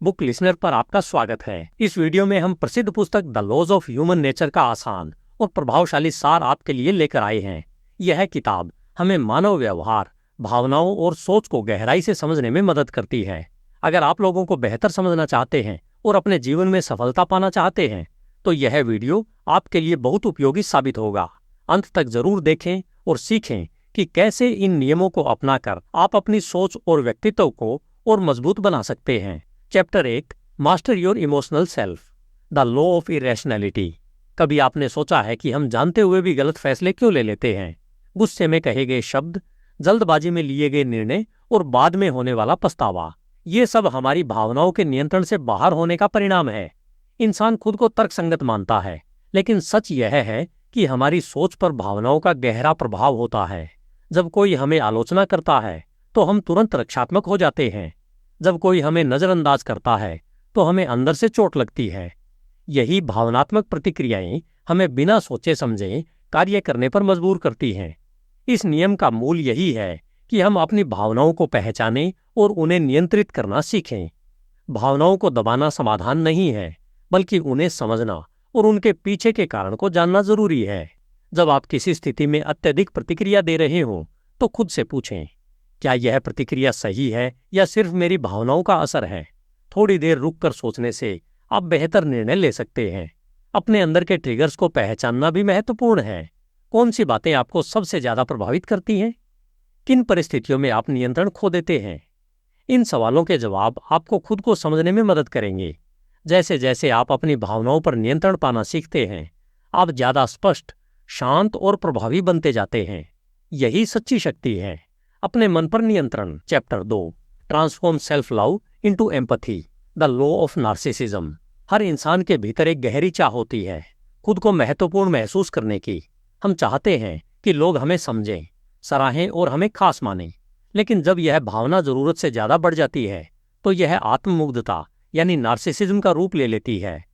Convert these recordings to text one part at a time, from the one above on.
Book listener पर आपका स्वागत है। इस वीडियो में हम प्रसिद्ध पुस्तक the laws of human nature का आसान और प्रभावशाली सार आपके लिए लेकर आए हैं। यह किताब हमें मानव व्यवहार, भावनाओं और सोच को गहराई से समझने में मदद करती है। अगर आप लोगों को बेहतर समझना चाहते हैं और अपने जीवन में सफलता पाना चाहते हैं तो यह वीडियो आपके लिए बहुत उपयोगी साबित होगा। अंत तक जरूर देखें और सीखें कि कैसे इन नियमों को अपनाकर आप अपनी सोच और व्यक्तित्व को और मजबूत बना सकते हैं। Chapter 1, master your emotional self, the law of irrationality. कभी आपने सोचा है कि हम जानते हुए भी गलत फैसले क्यों ले लेते हैं? गुस्से में कहे गए शब्द, जल्दबाजी में लिए गए निर्णय और बाद में होने वाला पछतावा, ये सब हमारी भावनाओं के नियंत्रण से बाहर होने का परिणाम है। इंसान खुद को तर्कसंगत मानता है, लेकिन सच यह है कि हमारी सोच पर भावनाओं का गहरा प्रभाव होता है। जब कोई हमें आलोचना करता है तो हम तुरंत रक्षात्मक हो जाते हैं। जब कोई हमें नजरअंदाज करता है तो हमें अंदर से चोट लगती है। यही भावनात्मक प्रतिक्रियाएं हमें बिना सोचे समझे कार्य करने पर मजबूर करती हैं। इस नियम का मूल यही है कि हम अपनी भावनाओं को पहचानें और उन्हें नियंत्रित करना सीखें। भावनाओं को दबाना समाधान नहीं है, बल्कि उन्हें समझना और उनके पीछे के कारण को जानना जरूरी है। जब आप किसी स्थिति में अत्यधिक प्रतिक्रिया दे रहे हो तो खुद से पूछें, क्या यह प्रतिक्रिया सही है या सिर्फ मेरी भावनाओं का असर है? थोड़ी देर रुककर सोचने से आप बेहतर निर्णय ले सकते हैं। अपने अंदर के ट्रिगर्स को पहचानना भी महत्वपूर्ण है। कौन सी बातें आपको सबसे ज्यादा प्रभावित करती हैं? किन परिस्थितियों में आप नियंत्रण खो देते हैं? इन सवालों के जवाब आपको खुद को समझने में मदद करेंगे। जैसे जैसे आप अपनी भावनाओं पर नियंत्रण पाना सीखते हैं, आप ज्यादा स्पष्ट, शांत और प्रभावी बनते जाते हैं। यही सच्ची शक्ति है। अपने मन पर नियंत्रण। Chapter 2, transform self love into empathy, the law of narcissism. हर इंसान के भीतर एक गहरी चाह होती है खुद को महत्वपूर्ण महसूस करने की। हम चाहते हैं कि लोग हमें समझें, सराहें और हमें खास मानें। लेकिन जब यह भावना जरूरत से ज्यादा बढ़ जाती है तो यह आत्ममुग्धता यानी नार्सिसिज्म का रूप ले लेती है।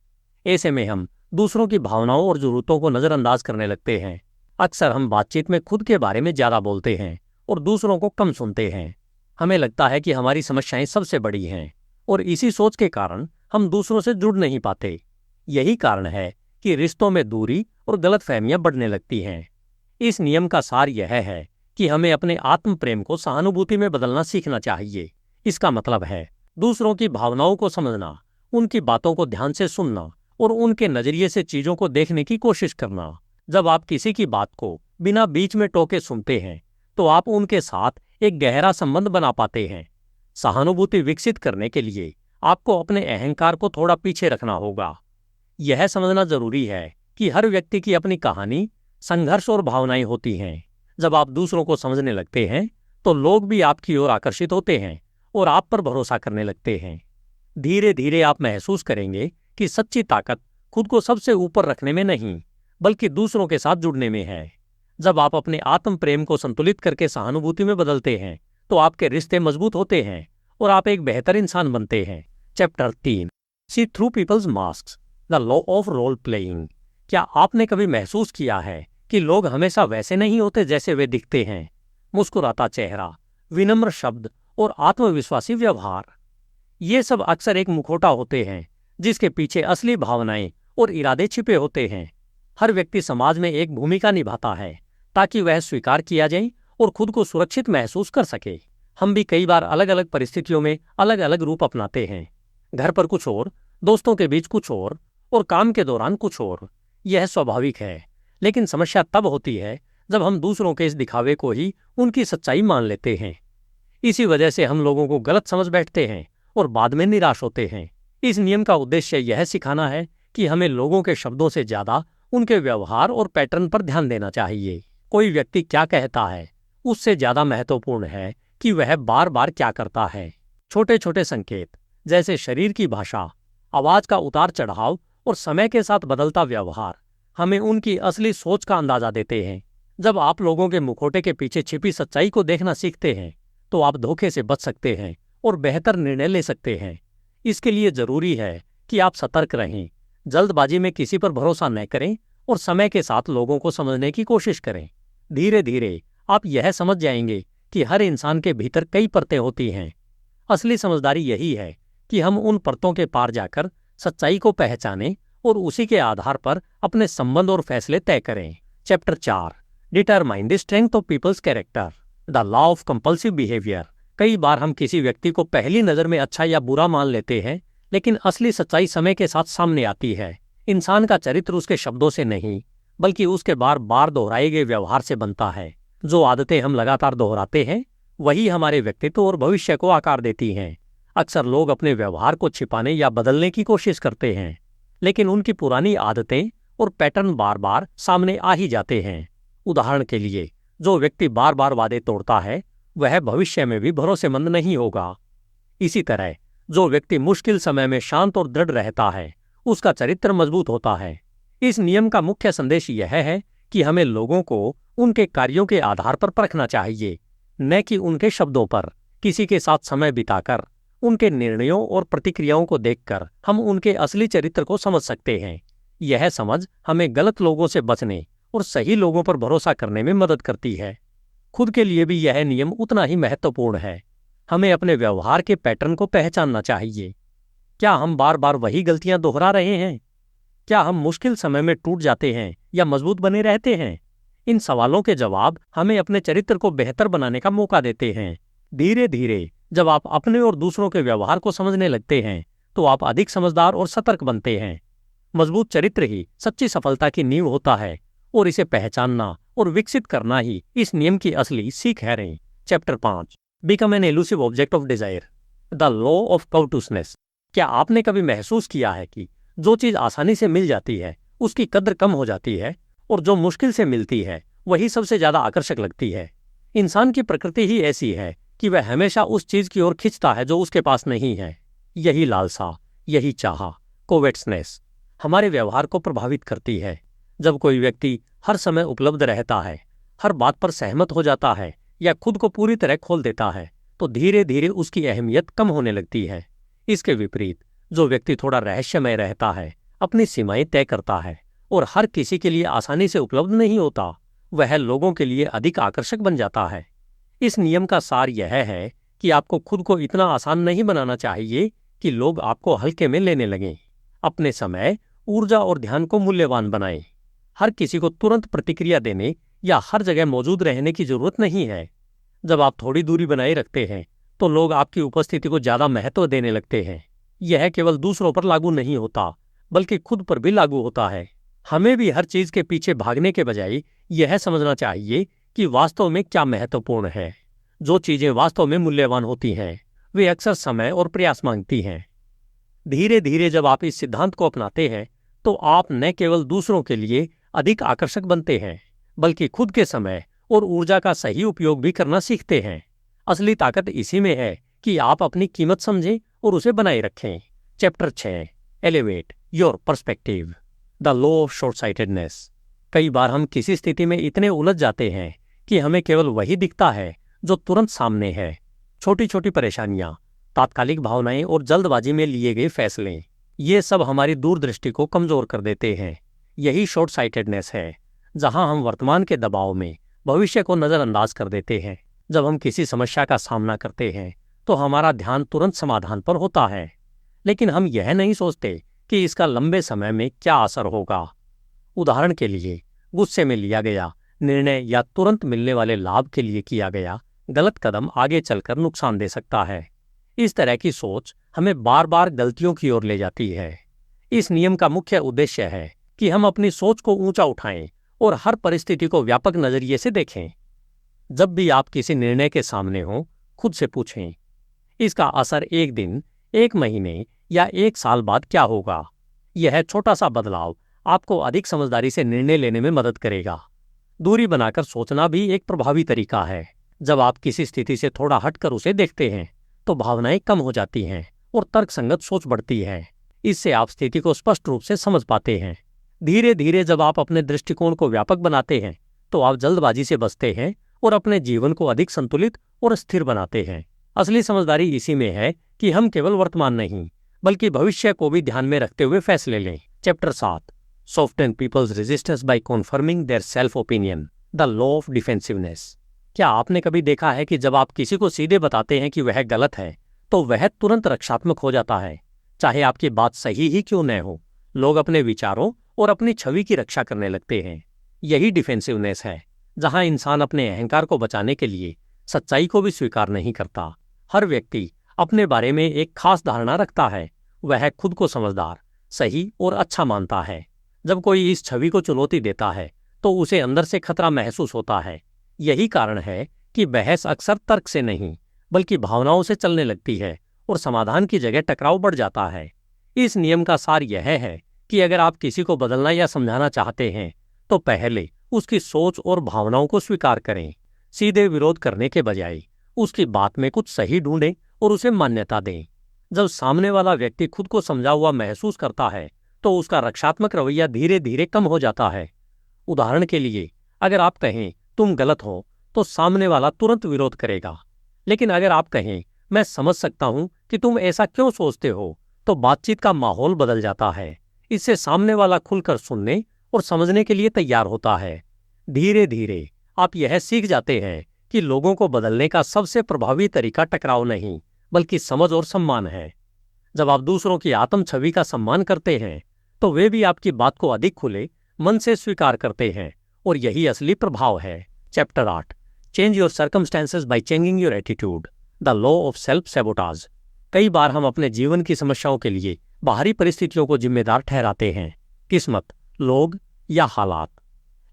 ऐसे में हम दूसरों की भावनाओं और जरूरतों को नजरअंदाज करने लगते हैं। अक्सर हम बातचीत में खुद के बारे में ज्यादा बोलते हैं और दूसरों को कम सुनते हैं। हमें लगता है कि हमारी समस्याएं सबसे बड़ी हैं और इसी सोच के कारण हम दूसरों से जुड़ नहीं पाते। यही कारण है कि रिश्तों में दूरी और गलतफहमियां बढ़ने लगती हैं। इस नियम का सार यह है कि हमें अपने आत्म प्रेम को सहानुभूति में बदलना सीखना चाहिए। इसका मतलब है दूसरों की भावनाओं को समझना, उनकी बातों को ध्यान से सुनना और उनके नजरिए से चीजों को देखने की कोशिश करना। जब आप किसी की बात को बिना बीच में टोके सुनते हैं तो आप उनके साथ एक गहरा संबंध बना पाते हैं। सहानुभूति विकसित करने के लिए आपको अपने अहंकार को थोड़ा पीछे रखना होगा। यह समझना जरूरी है कि हर व्यक्ति की अपनी कहानी, संघर्ष और भावनाएं होती हैं। जब आप दूसरों को समझने लगते हैं तो लोग भी आपकी ओर आकर्षित होते हैं और आप पर भरोसा करने लगते हैं। धीरे धीरे आप महसूस करेंगे कि सच्ची ताकत खुद को सबसे ऊपर रखने में नहीं, बल्कि दूसरों के साथ जुड़ने में है। जब आप अपने आत्म प्रेम को संतुलित करके सहानुभूति में बदलते हैं तो आपके रिश्ते मजबूत होते हैं और आप एक बेहतर इंसान बनते हैं। Chapter 3, see through people's masks, the law of role playing. क्या आपने कभी महसूस किया है कि लोग हमेशा वैसे नहीं होते जैसे वे दिखते हैं? मुस्कुराता चेहरा, विनम्र शब्द और आत्मविश्वासी व्यवहार, ये सब अक्सर एक मुखौटा होते हैं जिसके पीछे असली भावनाएं और इरादे छिपे होते हैं। हर व्यक्ति समाज में एक भूमिका निभाता है ताकि वह स्वीकार किया जाए और खुद को सुरक्षित महसूस कर सके। हम भी कई बार अलग अलग परिस्थितियों में अलग अलग रूप अपनाते हैं। घर पर कुछ और, दोस्तों के बीच कुछ और काम के दौरान कुछ और। यह स्वाभाविक है, लेकिन समस्या तब होती है जब हम दूसरों के इस दिखावे को ही उनकी सच्चाई मान लेते हैं। इसी वजह से हम लोगों को गलत समझ बैठते हैं और बाद में निराश होते हैं। इस नियम का उद्देश्य यह सिखाना है कि हमें लोगों के शब्दों से ज्यादा उनके व्यवहार और पैटर्न पर ध्यान देना चाहिए। कोई व्यक्ति क्या कहता है उससे ज्यादा महत्वपूर्ण है कि वह बार बार क्या करता है। छोटे छोटे संकेत जैसे शरीर की भाषा, आवाज का उतार चढ़ाव और समय के साथ बदलता व्यवहार हमें उनकी असली सोच का अंदाजा देते हैं। जब आप लोगों के मुखौटे के पीछे छिपी सच्चाई को देखना सीखते हैं तो आप धोखे से बच सकते हैं और बेहतर निर्णय ले सकते हैं। इसके लिए जरूरी है कि आप सतर्क रहें, जल्दबाजी में किसी पर भरोसा न करें और समय के साथ लोगों को समझने की कोशिश करें। धीरे धीरे आप यह समझ जाएंगे कि हर इंसान के भीतर कई परतें होती हैं। असली समझदारी यही है कि हम उन परतों के पार जाकर सच्चाई को पहचानें और उसी के आधार पर अपने संबंध और फैसले तय करें। Chapter 4, determine the strength of people's character, the law of compulsive behaviour. कई बार हम किसी व्यक्ति को पहली नज़र में अच्छा या बुरा मान लेते हैं, लेकिन असली सच्चाई समय के साथ सामने आती है। इंसान का चरित्र उसके शब्दों से नहीं, बल्कि उसके बार बार दोहराए गए व्यवहार से बनता है। जो आदतें हम लगातार दोहराते हैं, वही हमारे व्यक्तित्व और भविष्य को आकार देती हैं। अक्सर लोग अपने व्यवहार को छिपाने या बदलने की कोशिश करते हैं, लेकिन उनकी पुरानी आदतें और पैटर्न बार बार सामने आ ही जाते हैं। उदाहरण के लिए, जो व्यक्ति बार बार वादे तोड़ता है, वह भविष्य में भी भरोसेमंद नहीं होगा। इसी तरह जो व्यक्ति मुश्किल समय में शांत और दृढ़ रहता है, उसका चरित्र मजबूत होता है। इस नियम का मुख्य संदेश यह है कि हमें लोगों को उनके कार्यों के आधार पर परखना चाहिए, न कि उनके शब्दों पर। किसी के साथ समय बिताकर, उनके निर्णयों और प्रतिक्रियाओं को देखकर हम उनके असली चरित्र को समझ सकते हैं। यह समझ हमें गलत लोगों से बचने और सही लोगों पर भरोसा करने में मदद करती है। खुद के लिए भी यह नियम उतना ही महत्वपूर्ण है। हमें अपने व्यवहार के पैटर्न को पहचानना चाहिए। क्या हम बार बार वही गलतियां दोहरा रहे हैं? क्या हम मुश्किल समय में टूट जाते हैं या मजबूत बने रहते हैं? इन सवालों के जवाब हमें अपने चरित्र को बेहतर बनाने का मौका देते हैं। धीरे धीरे जब आप अपने और दूसरों के व्यवहार को समझने लगते हैं, तो आप अधिक समझदार और सतर्क बनते हैं। मजबूत चरित्र ही सच्ची सफलता की नींव होता है, और इसे पहचानना और विकसित करना ही इस नियम की असली सीख है। Chapter 5, become an elusive object of desire, the law of covetousness. क्या आपने कभी महसूस किया है कि जो चीज आसानी से मिल जाती है, उसकी कद्र कम हो जाती है, और जो मुश्किल से मिलती है, वही सबसे ज्यादा आकर्षक लगती है? इंसान की प्रकृति ही ऐसी है कि वह हमेशा उस चीज की ओर खींचता है जो उसके पास नहीं है। यही लालसा, यही चाह, कोवेट्सनेस, हमारे व्यवहार को प्रभावित करती है। जब कोई व्यक्ति हर समय उपलब्ध रहता है, हर बात पर सहमत हो जाता है या खुद को पूरी तरह खोल देता है, तो धीरे धीरे उसकी अहमियत कम होने लगती है। इसके विपरीत जो व्यक्ति थोड़ा रहस्यमय रहता है, अपनी सीमाएं तय करता है और हर किसी के लिए आसानी से उपलब्ध नहीं होता, वह लोगों के लिए अधिक आकर्षक बन जाता है। इस नियम का सार यह है कि आपको खुद को इतना आसान नहीं बनाना चाहिए कि लोग आपको हल्के में लेने लगें। अपने समय, ऊर्जा और ध्यान को मूल्यवान बनाएं। हर किसी को तुरंत प्रतिक्रिया देने या हर जगह मौजूद रहने की जरूरत नहीं है। जब आप थोड़ी दूरी बनाए रखते हैं, तो लोग आपकी उपस्थिति को ज्यादा महत्व देने लगते हैं। यह केवल दूसरों पर लागू नहीं होता, बल्कि खुद पर भी लागू होता है। हमें भी हर चीज के पीछे भागने के बजाय यह समझना चाहिए कि वास्तव में क्या महत्वपूर्ण है। जो चीजें वास्तव में मूल्यवान होती हैं, वे अक्सर समय और प्रयास मांगती हैं। धीरे धीरे जब आप इस सिद्धांत को अपनाते हैं, तो आप न केवल दूसरों के लिए अधिक आकर्षक बनते हैं, बल्कि खुद के समय और ऊर्जा का सही उपयोग भी करना सीखते हैं। असली ताकत इसी में है कि आप अपनी कीमत समझें और उसे बनाए रखें। Chapter 6, elevate your perspective, the law of short sightedness. कई बार हम किसी स्थिति में इतने उलझ जाते हैं कि हमें केवल वही दिखता है जो तुरंत सामने है। छोटी छोटी परेशानियां, तात्कालिक भावनाएं और जल्दबाजी में लिए गए फैसले, ये सब हमारी दूरदृष्टि को कमजोर कर देते हैं। यही शॉर्ट साइटेडनेस है, जहां हम वर्तमान के दबाव में भविष्य को नजरअंदाज कर देते हैं। जब हम किसी समस्या का सामना करते हैं, तो हमारा ध्यान तुरंत समाधान पर होता है, लेकिन हम यह नहीं सोचते कि इसका लंबे समय में क्या असर होगा। उदाहरण के लिए, गुस्से में लिया गया निर्णय या तुरंत मिलने वाले लाभ के लिए किया गया गलत कदम आगे चलकर नुकसान दे सकता है। इस तरह की सोच हमें बार बार गलतियों की ओर ले जाती है। इस नियम का मुख्य उद्देश्य है कि हम अपनी सोच को ऊंचा उठाएं और हर परिस्थिति को व्यापक नजरिए से देखें। जब भी आप किसी निर्णय के सामने हों, खुद से पूछें, इसका असर एक दिन, एक महीने या एक साल बाद क्या होगा? यह छोटा सा बदलाव आपको अधिक समझदारी से निर्णय लेने में मदद करेगा। दूरी बनाकर सोचना भी एक प्रभावी तरीका है। जब आप किसी स्थिति से थोड़ा हटकर उसे देखते हैं, तो भावनाएं कम हो जाती हैं और तर्कसंगत सोच बढ़ती है। इससे आप स्थिति को स्पष्ट रूप से समझ पाते हैं। धीरे धीरे जब आप अपने दृष्टिकोण को व्यापक बनाते हैं, तो आप जल्दबाजी से बचते हैं और अपने जीवन को अधिक संतुलित और स्थिर बनाते हैं। असली समझदारी इसी में है कि हम केवल वर्तमान नहीं, बल्कि भविष्य को भी ध्यान में रखते हुए फैसले लें। Chapter 7, soften people's resistance by confirming their self opinion, the law of defensiveness. क्या आपने कभी देखा है कि जब आप किसी को सीधे बताते हैं कि वह गलत है, तो वह तुरंत रक्षात्मक हो जाता है, चाहे आपकी बात सही ही क्यों न हो। लोग अपने विचारों और अपनी छवि की रक्षा करने लगते हैं। यही डिफेंसिवनेस है, जहां इंसान अपने अहंकार को बचाने के लिए सच्चाई को भी स्वीकार नहीं करता। हर व्यक्ति अपने बारे में एक खास धारणा रखता है। वह खुद को समझदार, सही और अच्छा मानता है। जब कोई इस छवि को चुनौती देता है तो उसे अंदर से खतरा महसूस होता है। यही कारण है कि बहस अक्सर तर्क से नहीं बल्कि भावनाओं से चलने लगती है और समाधान की जगह टकराव बढ़ जाता है। इस नियम का सार यह है कि अगर आप किसी को बदलना या समझाना चाहते हैं तो पहले उसकी सोच और भावनाओं को स्वीकार करें। सीधे विरोध करने के बजाय उसकी बात में कुछ सही ढूंढें और उसे मान्यता दें। जब सामने वाला व्यक्ति खुद को समझा हुआ महसूस करता है तो उसका रक्षात्मक रवैया धीरे धीरे कम हो जाता है। उदाहरण के लिए, अगर आप कहें तुम गलत हो तो सामने वाला तुरंत विरोध करेगा। लेकिन अगर आप कहें मैं समझ सकता हूं कि तुम ऐसा क्यों सोचते हो, तो बातचीत का माहौल बदल जाता है। इससे सामने वाला खुलकर सुनने और समझने के लिए तैयार होता है। धीरे धीरे आप यह सीख जाते हैं कि लोगों को बदलने का सबसे प्रभावी तरीका टकराव नहीं बल्कि समझ और सम्मान है। जब आप दूसरों की आत्म छवि का सम्मान करते हैं तो वे भी आपकी बात को अधिक खुले मन से स्वीकार करते हैं, और यही असली प्रभाव है। Chapter 8, change your circumstances by changing your attitude, the law of self sabotage. कई बार हम अपने जीवन की समस्याओं के लिए बाहरी परिस्थितियों को जिम्मेदार ठहराते हैं, किस्मत, लोग या हालात।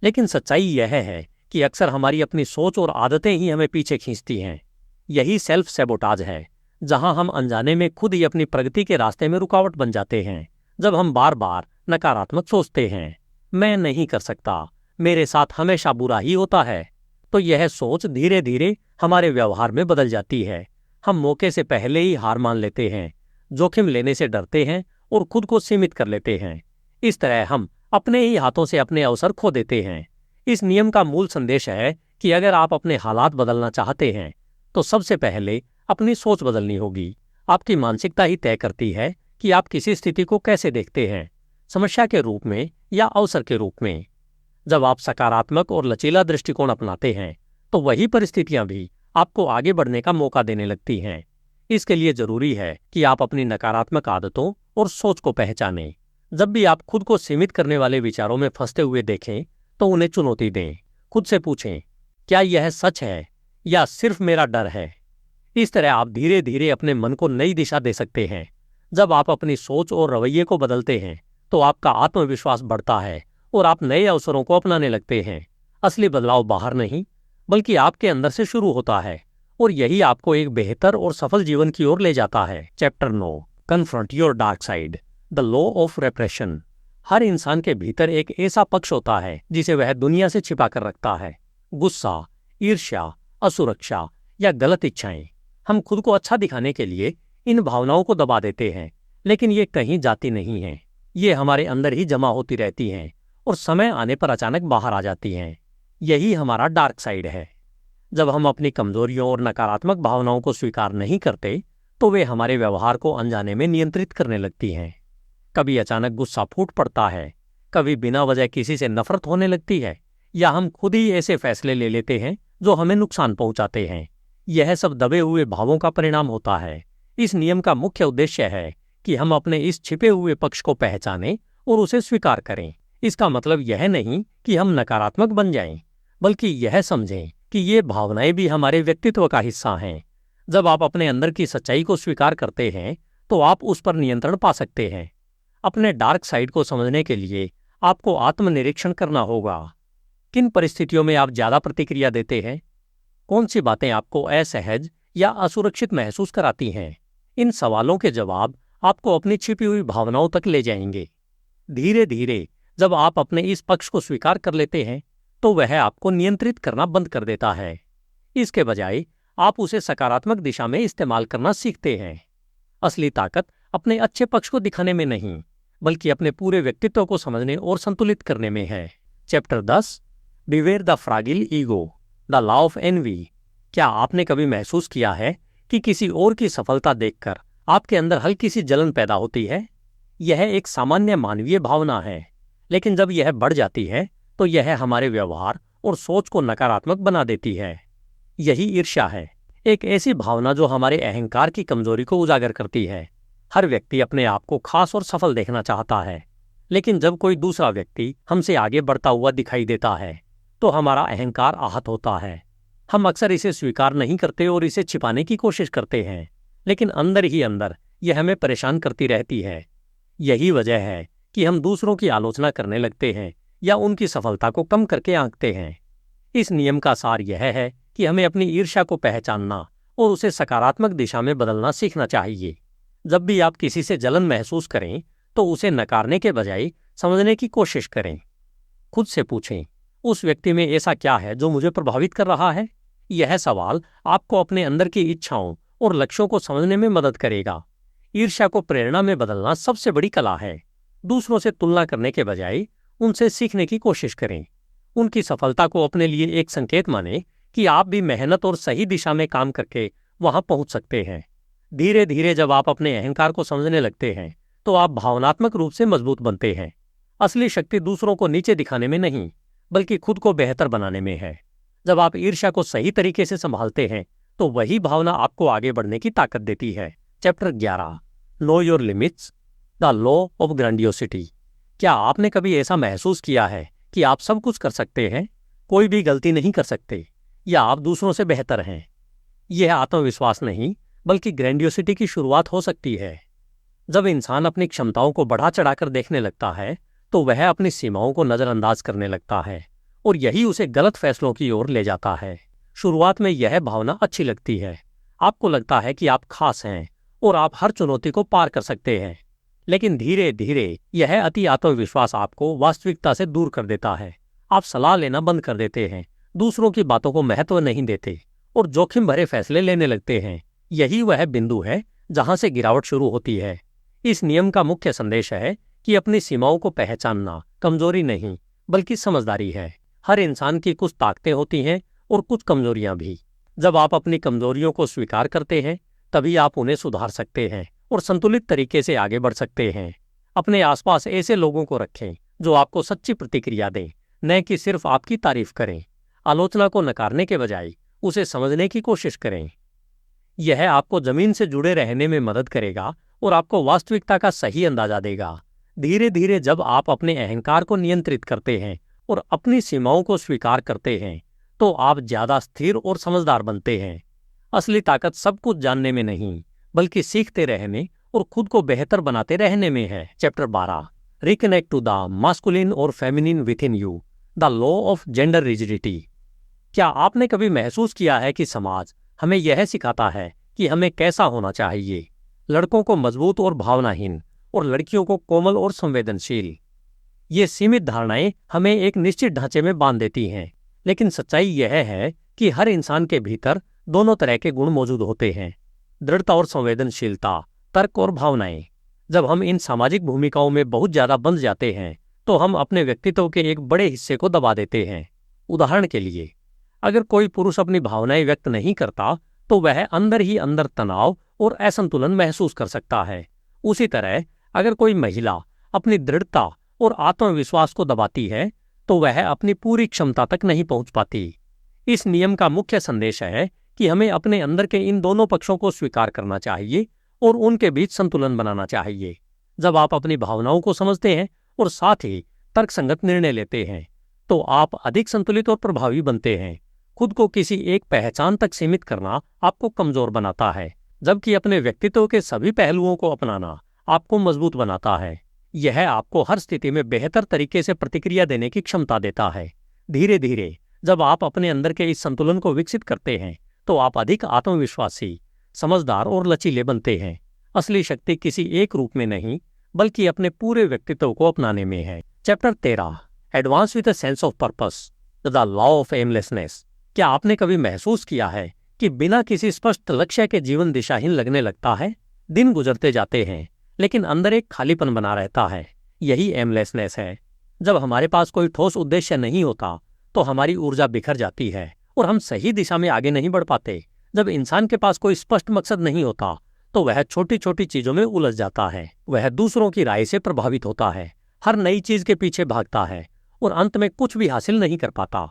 लेकिन सच्चाई यह है कि अक्सर हमारी अपनी सोच और आदतें ही हमें पीछे खींचती हैं। यही सेल्फ सैबोटाज है, जहां हम अनजाने में खुद ही अपनी प्रगति के रास्ते में रुकावट बन जाते हैं। जब हम बार बार नकारात्मक सोचते हैं, मैं नहीं कर सकता, मेरे साथ हमेशा बुरा ही होता है, तो यह सोच धीरे धीरे हमारे व्यवहार में बदल जाती है। हम मौके से पहले ही हार मान लेते हैं, जोखिम लेने से डरते हैं और खुद को सीमित कर लेते हैं। इस तरह हम अपने ही हाथों से अपने अवसर खो देते हैं। इस नियम का मूल संदेश है कि अगर आप अपने हालात बदलना चाहते हैं तो सबसे पहले अपनी सोच बदलनी होगी। आपकी मानसिकता ही तय करती है कि आप किसी स्थिति को कैसे देखते हैं, समस्या के रूप में या अवसर के रूप में। जब आप सकारात्मक और लचीला दृष्टिकोण अपनाते हैं तो वही परिस्थितियां भी आपको आगे बढ़ने का मौका देने लगती हैं। इसके लिए जरूरी है कि आप अपनी नकारात्मक आदतों और सोच को पहचानें। जब भी आप खुद को सीमित करने वाले विचारों में फंसते हुए देखें तो उन्हें चुनौती दें। खुद से पूछें, क्या यह सच है या सिर्फ मेरा डर है? इस तरह आप धीरे धीरे अपने मन को नई दिशा दे सकते हैं। जब आप अपनी सोच और रवैये को बदलते हैं तो आपका आत्मविश्वास बढ़ता है और आप नए अवसरों को अपनाने लगते हैं। असली बदलाव बाहर नहीं बल्कि आपके अंदर से शुरू होता है, और यही आपको एक बेहतर और सफल जीवन की ओर ले जाता है। Chapter 9, confront your dark side, the law of repression. हर इंसान के भीतर एक ऐसा पक्ष होता है जिसे वह दुनिया से छिपा कर रखता है। गुस्सा, ईर्ष्या, असुरक्षा या गलत इच्छाएं। हम खुद को अच्छा दिखाने के लिए इन भावनाओं को दबा देते हैं, लेकिन ये कहीं जाती नहीं हैं। ये हमारे अंदर ही जमा होती रहती हैं और समय आने पर अचानक बाहर आ जाती हैं। यही हमारा डार्क साइड है। जब हम अपनी कमजोरियों और नकारात्मक भावनाओं को स्वीकार नहीं करते तो वे हमारे व्यवहार को अनजाने में नियंत्रित करने लगती हैं। कभी अचानक गुस्सा फूट पड़ता है, कभी बिना वजह किसी से नफरत होने लगती है, या हम खुद ही ऐसे फैसले ले लेते हैं जो हमें नुकसान पहुंचाते हैं। यह सब दबे हुए भावों का परिणाम होता है। इस नियम का मुख्य उद्देश्य है कि हम अपने इस छिपे हुए पक्ष को पहचानें और उसे स्वीकार करें। इसका मतलब यह नहीं कि हम नकारात्मक बन जाएं, बल्कि यह समझें कि ये भावनाएं भी हमारे व्यक्तित्व का हिस्सा हैं। जब आप अपने अंदर की सच्चाई को स्वीकार करते हैं तो आप उस पर नियंत्रण पा सकते हैं। अपने डार्क साइड को समझने के लिए आपको आत्मनिरीक्षण करना होगा। किन परिस्थितियों में आप ज्यादा प्रतिक्रिया देते हैं? कौन सी बातें आपको असहज या असुरक्षित महसूस कराती हैं? इन सवालों के जवाब आपको अपनी छिपी हुई भावनाओं तक ले जाएंगे। धीरे धीरे जब आप अपने इस पक्ष को स्वीकार कर लेते हैं तो वह आपको नियंत्रित करना बंद कर देता है। इसके बजाय आप उसे सकारात्मक दिशा में इस्तेमाल करना सीखते हैं। असली ताकत अपने अच्छे पक्ष को दिखाने में नहीं, बल्कि अपने पूरे व्यक्तित्व को समझने और संतुलित करने में है। Chapter 10, beware the fragile ego, the law of envy. क्या आपने कभी महसूस किया है कि किसी और की सफलता देखकर आपके अंदर हल्की सी जलन पैदा होती है? यह एक सामान्य मानवीय भावना है, लेकिन जब यह बढ़ जाती है तो यह हमारे व्यवहार और सोच को नकारात्मक बना देती है। यही ईर्ष्या है। एक ऐसी भावना जो हमारे अहंकार की कमजोरी को उजागर करती है। हर व्यक्ति अपने आप को खास और सफल देखना चाहता है, लेकिन जब कोई दूसरा व्यक्ति हमसे आगे बढ़ता हुआ दिखाई देता है तो हमारा अहंकार आहत होता है। हम अक्सर इसे स्वीकार नहीं करते और इसे छिपाने की कोशिश करते हैं, लेकिन अंदर ही अंदर यह हमें परेशान करती रहती है। यही वजह है कि हम दूसरों की आलोचना करने लगते हैं या उनकी सफलता को कम करके आंकते हैं। इस नियम का सार यह है कि हमें अपनी ईर्ष्या को पहचानना और उसे सकारात्मक दिशा में बदलना सीखना चाहिए। जब भी आप किसी से जलन महसूस करें तो उसे नकारने के बजाय समझने की कोशिश करें। खुद से पूछें, उस व्यक्ति में ऐसा क्या है जो मुझे प्रभावित कर रहा है? यह सवाल आपको अपने अंदर की इच्छाओं और लक्ष्यों को समझने में मदद करेगा। ईर्ष्या को प्रेरणा में बदलना सबसे बड़ी कला है। दूसरों से तुलना करने के बजाय उनसे सीखने की कोशिश करें। उनकी सफलता को अपने लिए एक संकेत माने कि आप भी मेहनत और सही दिशा में काम करके वहां पहुंच सकते हैं। धीरे धीरे जब आप अपने अहंकार को समझने लगते हैं तो आप भावनात्मक रूप से मजबूत बनते हैं। असली शक्ति दूसरों को नीचे दिखाने में नहीं, बल्कि खुद को बेहतर बनाने में है। जब आप ईर्ष्या को सही तरीके से संभालते हैं तो वही भावना आपको आगे बढ़ने की ताकत देती है। Chapter 11, know your limits, the law of grandiosity. क्या आपने कभी ऐसा महसूस किया है कि आप सब कुछ कर सकते हैं, कोई भी गलती नहीं कर सकते, या आप दूसरों से बेहतर हैं? यह आत्मविश्वास नहीं, बल्कि ग्रैंडियोसिटी की शुरुआत हो सकती है। जब इंसान अपनी क्षमताओं को बढ़ा चढ़ाकर देखने लगता है तो वह अपनी सीमाओं को नजरअंदाज करने लगता है, और यही उसे गलत फैसलों की ओर ले जाता है। शुरुआत में यह भावना अच्छी लगती है। आपको लगता है कि आप खास हैं और आप हर चुनौती को पार कर सकते हैं। लेकिन धीरे धीरे यह अति आत्मविश्वास आपको वास्तविकता से दूर कर देता है। आप सलाह लेना बंद कर देते हैं, दूसरों की बातों को महत्व नहीं देते और जोखिम भरे फैसले लेने लगते हैं। यही वह बिंदु है जहां से गिरावट शुरू होती है। इस नियम का मुख्य संदेश है कि अपनी सीमाओं को पहचानना कमजोरी नहीं, बल्कि समझदारी है। हर इंसान की कुछ ताकतें होती हैं और कुछ कमजोरियां भी। जब आप अपनी कमजोरियों को स्वीकार करते हैं तभी आप उन्हें सुधार सकते हैं और संतुलित तरीके से आगे बढ़ सकते हैं। अपने आसपास ऐसे लोगों को रखें जो आपको सच्ची प्रतिक्रिया दें, न कि सिर्फ आपकी तारीफ करें। आलोचना को नकारने के बजाय उसे समझने की कोशिश करें। यह आपको जमीन से जुड़े रहने में मदद करेगा और आपको वास्तविकता का सही अंदाजा देगा। धीरे धीरे जब आप अपने अहंकार को नियंत्रित करते हैं और अपनी सीमाओं को स्वीकार करते हैं तो आप ज्यादा स्थिर और समझदार बनते हैं। असली ताकत सब कुछ जानने में नहीं, बल्कि सीखते रहने और खुद को बेहतर बनाते रहने में है। Chapter 12, reconnect to the masculine और feminine within you, the law of gender rigidity. क्या आपने कभी महसूस किया है कि समाज हमें यह सिखाता है कि हमें कैसा होना चाहिए? लड़कों को मजबूत और भावनाहीन और लड़कियों को कोमल और संवेदनशील। ये सीमित धारणाएं हमें एक निश्चित ढांचे में बांध देती हैं, लेकिन सच्चाई यह है कि हर इंसान के भीतर दोनों तरह के गुण मौजूद होते हैं, दृढ़ता और संवेदनशीलता, तर्क और भावनाएं। जब हम इन सामाजिक भूमिकाओं में बहुत ज्यादा बंध जाते हैं तो हम अपने व्यक्तित्व के एक बड़े हिस्से को दबा देते हैं। उदाहरण के लिए, अगर कोई पुरुष अपनी भावनाएं व्यक्त नहीं करता तो वह अंदर ही अंदर तनाव और असंतुलन महसूस कर सकता है। उसी तरह अगर कोई महिला अपनी दृढ़ता और आत्मविश्वास को दबाती है तो वह अपनी पूरी क्षमता तक नहीं पहुंच पाती। इस नियम का मुख्य संदेश है कि हमें अपने अंदर के इन दोनों पक्षों को स्वीकार करना चाहिए और उनके बीच संतुलन बनाना चाहिए। जब आप अपनी भावनाओं को समझते हैं और साथ ही तर्कसंगत निर्णय लेते हैं तो आप अधिक संतुलित और प्रभावी बनते हैं। खुद को किसी एक पहचान तक सीमित करना आपको कमजोर बनाता है, जबकि अपने व्यक्तित्व के सभी पहलुओं को अपनाना आपको मजबूत बनाता है। यह आपको हर स्थिति में बेहतर तरीके से प्रतिक्रिया देने की क्षमता देता है। धीरे धीरे जब आप अपने अंदर के इस संतुलन को विकसित करते हैं तो आप अधिक आत्मविश्वासी, समझदार और लचीले बनते हैं। असली शक्ति किसी एक रूप में नहीं, बल्कि अपने पूरे व्यक्तित्व को अपनाने में है। Chapter 13, advance with a sense of purpose, the law of aimlessness. क्या आपने कभी महसूस किया है कि बिना किसी स्पष्ट लक्ष्य के जीवन दिशाहीन लगने लगता है? दिन गुजरते जाते हैं लेकिन अंदर एक खालीपन बना रहता है। यही एमलेसनेस है। जब हमारे पास कोई ठोस उद्देश्य नहीं होता तो हमारी ऊर्जा बिखर जाती है और हम सही दिशा में आगे नहीं बढ़ पाते। जब इंसान के पास कोई स्पष्ट मकसद नहीं होता तो वह छोटी छोटी चीजों में उलझ जाता है। वह दूसरों की राय से प्रभावित होता है, हर नई चीज के पीछे भागता है और अंत में कुछ भी हासिल नहीं कर पाता।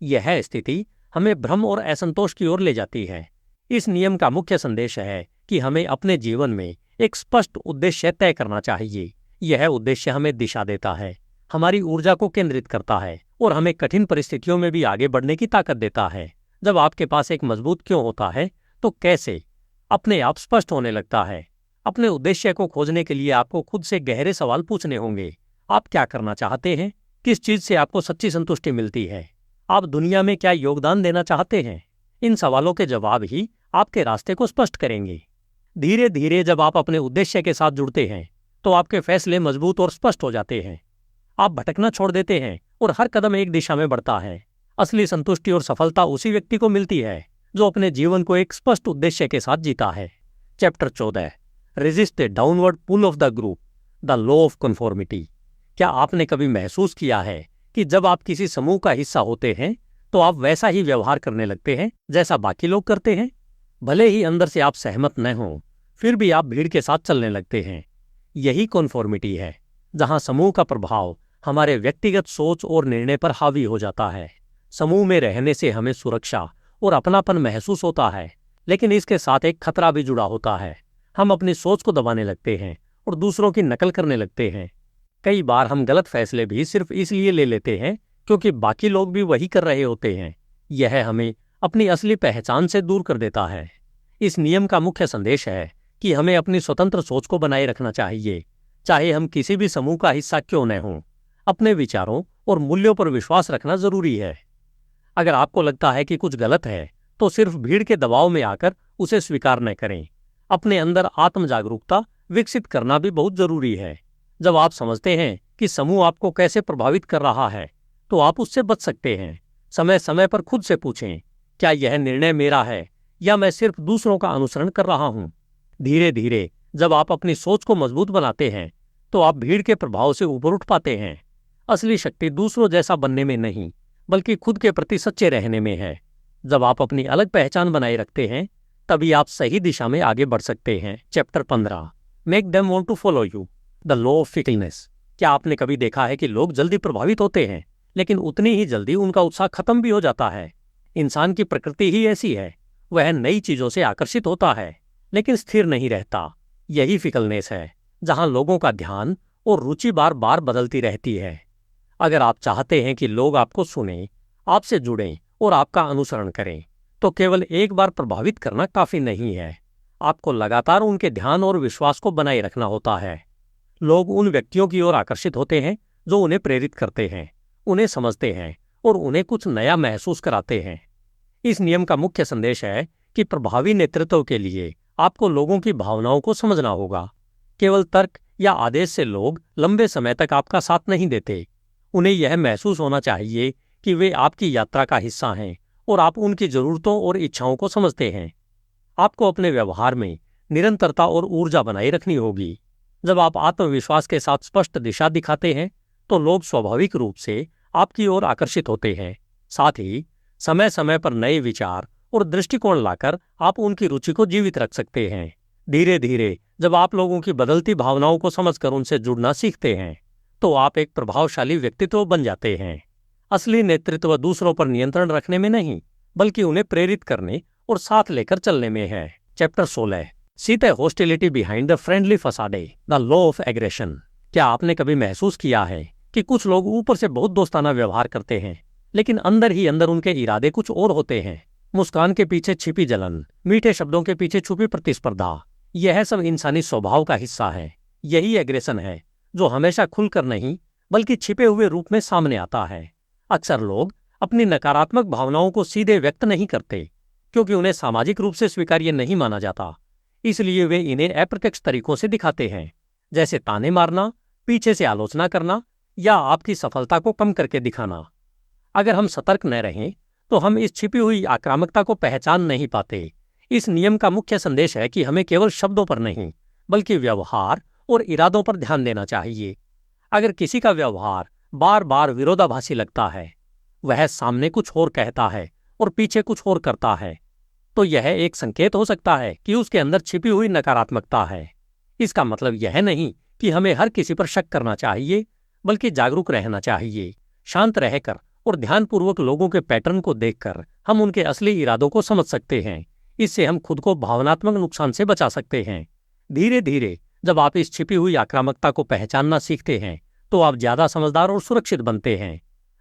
यह स्थिति हमें भ्रम और असंतोष की ओर ले जाती है। इस नियम का मुख्य संदेश है कि हमें अपने जीवन में एक स्पष्ट उद्देश्य तय करना चाहिए। यह उद्देश्य हमें दिशा देता है, हमारी ऊर्जा को केंद्रित करता है और हमें कठिन परिस्थितियों में भी आगे बढ़ने की ताकत देता है। जब आपके पास एक मजबूत क्यों होता है तो कैसे अपने आप स्पष्ट होने लगता है। अपने उद्देश्य को खोजने के लिए आपको खुद से गहरे सवाल पूछने होंगे। आप क्या करना चाहते हैं? किस चीज से आपको सच्ची संतुष्टि मिलती है? आप दुनिया में क्या योगदान देना चाहते हैं? इन सवालों के जवाब ही आपके रास्ते को स्पष्ट करेंगे। धीरे धीरे जब आप अपने उद्देश्य के साथ जुड़ते हैं तो आपके फैसले मजबूत और स्पष्ट हो जाते हैं। आप भटकना छोड़ देते हैं और हर कदम एक दिशा में बढ़ता है। असली संतुष्टि और सफलता उसी व्यक्ति को मिलती है जो अपने जीवन को एक स्पष्ट उद्देश्य के साथ जीता है। Chapter 14, resist the downward pull of the group, the law of conformity. क्या आपने कभी महसूस किया है कि जब आप किसी समूह का हिस्सा होते हैं तो आप वैसा ही व्यवहार करने लगते हैं जैसा बाकी लोग करते हैं? भले ही अंदर से आप सहमत न हों, फिर भी आप भीड़ के साथ चलने लगते हैं। यही कन्फॉर्मिटी है, जहां समूह का प्रभाव हमारे व्यक्तिगत सोच और निर्णय पर हावी हो जाता है। समूह में रहने से हमें सुरक्षा और अपनापन महसूस होता है, लेकिन इसके साथ एक खतरा भी जुड़ा होता है। हम अपनी सोच को दबाने लगते हैं और दूसरों की नकल करने लगते हैं। कई बार हम गलत फैसले भी सिर्फ इसलिए ले लेते हैं क्योंकि बाकी लोग भी वही कर रहे होते हैं। यह हमें अपनी असली पहचान से दूर कर देता है। इस नियम का मुख्य संदेश है कि हमें अपनी स्वतंत्र सोच को बनाए रखना चाहिए, चाहे हम किसी भी समूह का हिस्सा क्यों न हों। अपने विचारों और मूल्यों पर विश्वास रखना जरूरी है। अगर आपको लगता है कि कुछ गलत है तो सिर्फ भीड़ के दबाव में आकर उसे स्वीकार न करें। अपने अंदर आत्म जागरूकता विकसित करना भी बहुत जरूरी है। जब आप समझते हैं कि समूह आपको कैसे प्रभावित कर रहा है तो आप उससे बच सकते हैं। समय समय पर खुद से पूछें, क्या यह निर्णय मेरा है या मैं सिर्फ दूसरों का अनुसरण कर रहा हूं? धीरे धीरे जब आप अपनी सोच को मजबूत बनाते हैं तो आप भीड़ के प्रभाव से ऊपर उठ पाते हैं। असली शक्ति दूसरों जैसा बनने में नहीं, बल्कि खुद के प्रति सच्चे रहने में है। जब आप अपनी अलग पहचान बनाए रखते हैं तभी आप सही दिशा में आगे बढ़ सकते हैं। Chapter 15, make them want to follow you, the law of fickleness. क्या आपने कभी देखा है कि लोग जल्दी प्रभावित होते हैं लेकिन उतनी ही जल्दी उनका उत्साह खत्म भी हो जाता है? इंसान की प्रकृति ही ऐसी है, वह नई चीजों से आकर्षित होता है लेकिन स्थिर नहीं रहता। यही फिकलनेस है जहां लोगों का ध्यान और रुचि बार बार बदलती रहती है। अगर आप चाहते हैं कि लोग आपको सुनें, आपसे जुड़ें और आपका अनुसरण करें तो केवल एक बार प्रभावित करना काफी नहीं है। आपको लगातार उनके ध्यान और विश्वास को बनाए रखना होता है। लोग उन व्यक्तियों की ओर आकर्षित होते हैं जो उन्हें प्रेरित करते हैं, उन्हें समझते हैं और उन्हें कुछ नया महसूस कराते हैं। इस नियम का मुख्य संदेश है कि प्रभावी नेतृत्व के लिए आपको लोगों की भावनाओं को समझना होगा। केवल तर्क या आदेश से लोग लंबे समय तक आपका साथ नहीं देते। उन्हें यह महसूस होना चाहिए कि वे आपकी यात्रा का हिस्सा हैं और आप उनकी जरूरतों और इच्छाओं को समझते हैं। आपको अपने व्यवहार में निरंतरता और ऊर्जा बनाए रखनी होगी। जब आप आत्मविश्वास के साथ स्पष्ट दिशा दिखाते हैं तो लोग स्वाभाविक रूप से आपकी ओर आकर्षित होते हैं। साथ ही समय समय पर नए विचार और दृष्टिकोण लाकर आप उनकी रुचि को जीवित रख सकते हैं। धीरे धीरे जब आप लोगों की बदलती भावनाओं को समझकर उनसे जुड़ना सीखते हैं तो आप एक प्रभावशाली व्यक्तित्व बन जाते हैं। असली नेतृत्व दूसरों पर नियंत्रण रखने में नहीं, बल्कि उन्हें प्रेरित करने और साथ लेकर चलने में है। Chapter 16, see the hostility behind the friendly facade, the law of aggression. क्या आपने कभी महसूस किया है कि कुछ लोग ऊपर से बहुत दोस्ताना व्यवहार करते हैं लेकिन अंदर ही अंदर उनके इरादे कुछ और होते हैं? मुस्कान के पीछे छिपी जलन, मीठे शब्दों के पीछे छुपी प्रतिस्पर्धा, यह सब इंसानी स्वभाव का हिस्सा है। यही एग्रेशन है जो हमेशा खुलकर नहीं बल्कि छिपे हुए रूप में सामने आता है। अक्सर लोग अपनी नकारात्मक भावनाओं को सीधे व्यक्त नहीं करते क्योंकि उन्हें सामाजिक रूप से स्वीकार्य नहीं माना जाता। इसलिए वे इन्हें अप्रत्यक्ष तरीकों से दिखाते हैं, जैसे ताने मारना, पीछे से आलोचना करना या आपकी सफलता को कम करके दिखाना। अगर हम सतर्क न रहें तो हम इस छिपी हुई आक्रामकता को पहचान नहीं पाते। इस नियम का मुख्य संदेश है कि हमें केवल शब्दों पर नहीं बल्कि व्यवहार और इरादों पर ध्यान देना चाहिए। अगर किसी का व्यवहार बार बार विरोधाभासी लगता है, वह सामने कुछ और कहता है और पीछे कुछ और करता है, तो यह एक संकेत हो सकता है कि उसके अंदर छिपी हुई नकारात्मकता है। इसका मतलब यह नहीं कि हमें हर किसी पर शक करना चाहिए, बल्कि जागरूक रहना चाहिए। शांत रहकर और ध्यानपूर्वक लोगों के पैटर्न को देखकर हम उनके असली इरादों को समझ सकते हैं। इससे हम खुद को भावनात्मक नुकसान से बचा सकते हैं। धीरे धीरे जब आप इस छिपी हुई आक्रामकता को पहचानना सीखते हैं तो आप ज्यादा समझदार और सुरक्षित बनते हैं।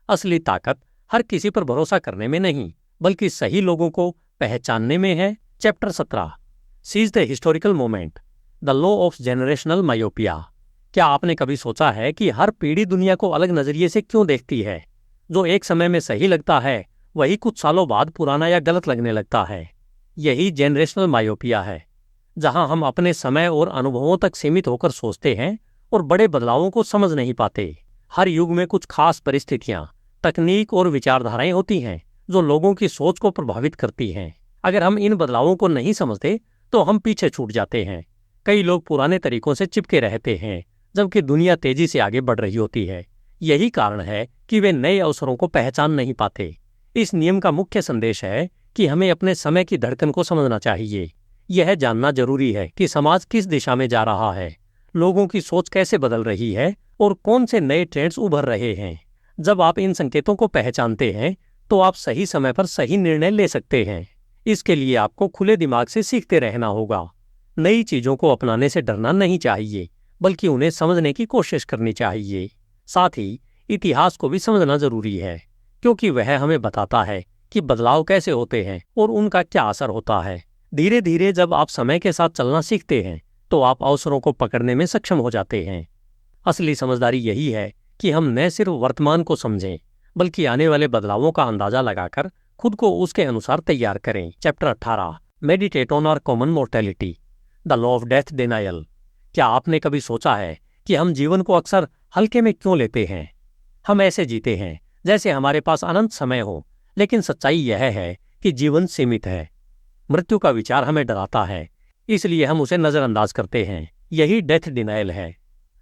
असली ताकत हर किसी पर भरोसा करने में नहीं, बल्कि सही लोगों को पहचानने में है। Chapter 17, seize the historical moment, the law of generational myopia. क्या आपने कभी सोचा है कि हर पीढ़ी दुनिया को अलग नजरिए से क्यों देखती है? जो एक समय में सही लगता है वही कुछ सालों बाद पुराना या गलत लगने लगता है। यही जेनरेशनल मायोपिया है, जहां हम अपने समय और अनुभवों तक सीमित होकर सोचते हैं और बड़े बदलावों को समझ नहीं पाते। हर युग में कुछ खास परिस्थितियां, तकनीक और विचारधाराएं होती हैं जो लोगों की सोच को प्रभावित करती हैं। अगर हम इन बदलावों को नहीं समझते तो हम पीछे छूट जाते हैं। कई लोग पुराने तरीकों से चिपके रहते हैं जबकि दुनिया तेजी से आगे बढ़ रही होती है। यही कारण है कि वे नए अवसरों को पहचान नहीं पाते। इस नियम का मुख्य संदेश है कि हमें अपने समय की धड़कन को समझना चाहिए। यह जानना जरूरी है कि समाज किस दिशा में जा रहा है, लोगों की सोच कैसे बदल रही है और कौन से नए ट्रेंड्स उभर रहे हैं। जब आप इन संकेतों को पहचानते हैं तो आप सही समय पर सही निर्णय ले सकते हैं। इसके लिए आपको खुले दिमाग से सीखते रहना होगा। नई चीजों को अपनाने से डरना नहीं चाहिए, बल्कि उन्हें समझने की कोशिश करनी चाहिए। साथ ही इतिहास को भी समझना जरूरी है, क्योंकि वह हमें बताता है कि बदलाव कैसे होते हैं और उनका क्या असर होता है। धीरे धीरे जब आप समय के साथ चलना सीखते हैं तो आप अवसरों को पकड़ने में सक्षम हो जाते हैं। असली समझदारी यही है कि हम न सिर्फ वर्तमान को समझें, बल्कि आने वाले बदलावों का अंदाजा लगाकर खुद को उसके अनुसार तैयार करें। Chapter 18, meditate on our common mortality, the law of death denial. क्या आपने कभी सोचा है कि हम जीवन को अक्सर हल्के में क्यों लेते हैं? हम ऐसे जीते हैं जैसे हमारे पास अनंत समय हो, लेकिन सच्चाई यह है कि जीवन सीमित है। मृत्यु का विचार हमें डराता है, इसलिए हम उसे नजरअंदाज करते हैं। यही डेथ डिनायल है,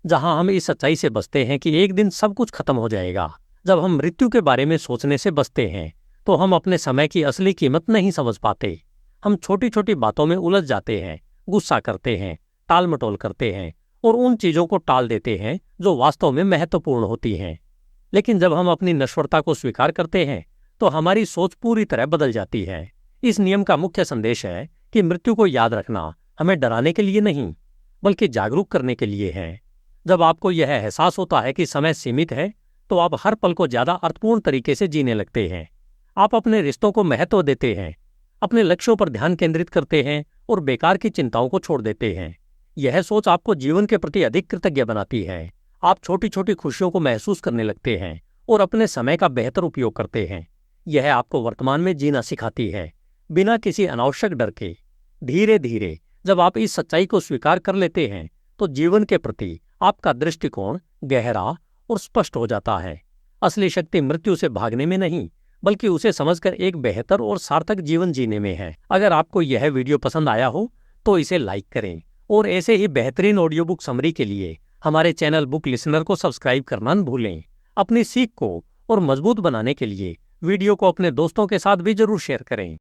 जहां हम इस सच्चाई से बचते हैं कि एक दिन सब कुछ खत्म हो जाएगा। जब हम मृत्यु के बारे में सोचने से बचते हैं तो हम अपने समय की असली कीमत नहीं समझ पाते। हम छोटी छोटी बातों में उलझ जाते हैं, गुस्सा करते हैं, टाल मटोल करते हैं और उन चीजों को टाल देते हैं जो वास्तव में महत्वपूर्ण होती हैं। लेकिन जब हम अपनी नश्वरता को स्वीकार करते हैं तो हमारी सोच पूरी तरह बदल जाती है। इस नियम का मुख्य संदेश है कि मृत्यु को याद रखना हमें डराने के लिए नहीं, बल्कि जागरूक करने के लिए है। जब आपको यह एहसास होता है कि समय सीमित है तो आप हर पल को ज्यादा अर्थपूर्ण तरीके से जीने लगते हैं। आप अपने रिश्तों को महत्व देते हैं, अपने लक्ष्यों पर ध्यान केंद्रित करते हैं और बेकार की चिंताओं को छोड़ देते हैं। यह सोच आपको जीवन के प्रति अधिक कृतज्ञ बनाती है। आप छोटी छोटी खुशियों को महसूस करने लगते हैं और अपने समय का बेहतर उपयोग करते हैं। यह आपको वर्तमान में जीना सिखाती है, बिना किसी अनावश्यक डर के। धीरे धीरे जब आप इस सच्चाई को स्वीकार कर लेते हैं तो जीवन के प्रति आपका दृष्टिकोण गहरा और स्पष्ट हो जाता है। असली शक्ति मृत्यु से भागने में नहीं, बल्कि उसे समझकर एक बेहतर और सार्थक जीवन जीने में है। अगर आपको यह वीडियो पसंद आया हो तो इसे लाइक करें और ऐसे ही बेहतरीन ऑडियो बुक समरी के लिए हमारे चैनल बुक लिसनर को सब्सक्राइब करना न भूलें। अपनी सीख को और मजबूत बनाने के लिए वीडियो को अपने दोस्तों के साथ भी जरूर शेयर करें।